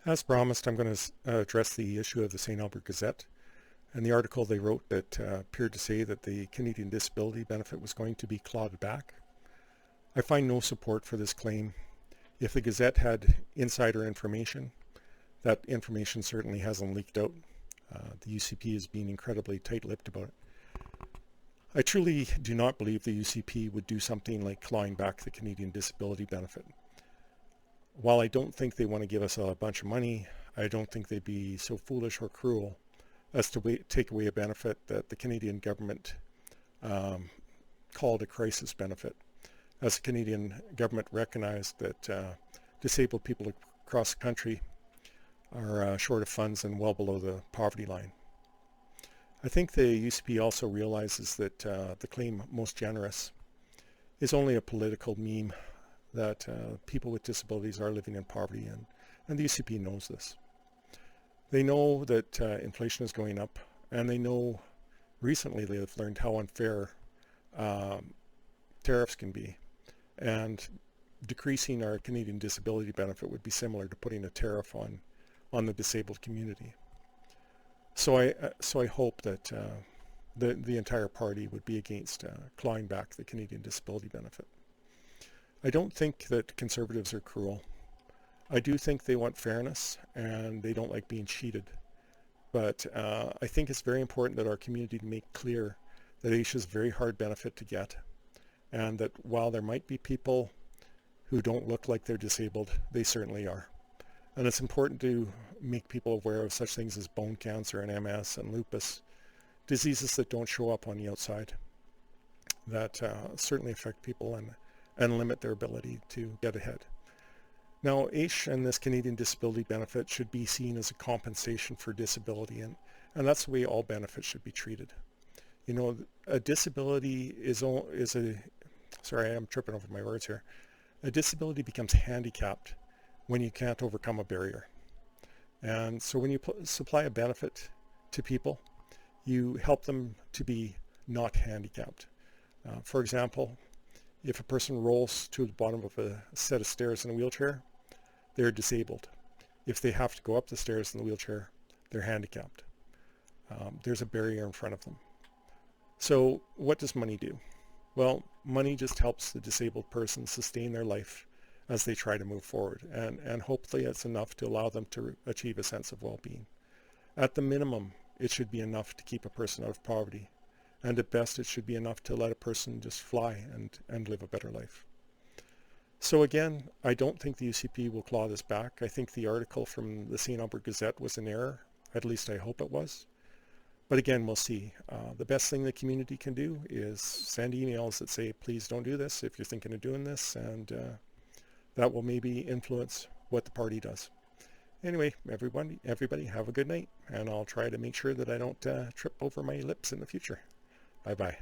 As promised, I'm going to address the issue of the St Albert Gazette and the article they wrote that appeared to say that the Canadian disability benefit was going to be clawed back. I find no support for this claim. If the Gazette had insider information, that information certainly hasn't leaked out. The UCP is being incredibly tight-lipped about it. I truly do not believe the UCP would do something like clawing back the Canadian disability benefit. While I don't think they want to give us a bunch of money, I don't think they'd be so foolish or cruel as to take away a benefit that the Canadian government called a crisis benefit, as the Canadian government recognized that disabled people across the country are short of funds and well below the poverty line. I think the UCP also realizes that the claim most generous is only a political meme, that people with disabilities are living in poverty, and the UCP knows this. They know that inflation is going up, and they know recently they've learned how unfair tariffs can be, and decreasing our Canadian disability benefit would be similar to putting a tariff on the disabled community. So I hope that the entire party would be against clawing back the Canadian disability benefit. I don't think that conservatives are cruel. I do think they want fairness and they don't like being cheated. But I think it's very important that our community make clear that AISH is a very hard benefit to get, and that while there might be people who don't look like they're disabled, they certainly are. And it's important to make people aware of such things as bone cancer and MS and lupus, diseases that don't show up on the outside, that certainly affect people and limit their ability to get ahead. Now, AISH and this Canadian disability benefit should be seen as a compensation for disability, and that's the way all benefits should be treated. You know, a disability sorry, I'm tripping over my words here. A disability becomes handicapped when you can't overcome a barrier. And so when you supply a benefit to people, you help them to be not handicapped. For example, if a person rolls to the bottom of a set of stairs in a wheelchair, they're disabled. If they have to go up the stairs in the wheelchair, they're handicapped. There's a barrier in front of them. So what does money do? Well, money just helps the disabled person sustain their life as they try to move forward, and hopefully it's enough to allow them to achieve a sense of well-being. At the minimum, it should be enough to keep a person out of poverty, and at best it should be enough to let a person just fly and live a better life. So again, I don't think the UCP will claw this back. I think the article from the St Albert Gazette was an error. At least I hope it was. But again, we'll see. The best thing the community can do is send emails that say, please don't do this if you're thinking of doing this, and that will maybe influence what the party does. Anyway, everybody have a good night, and I'll try to make sure that I don't trip over my lips in the future. Bye-bye.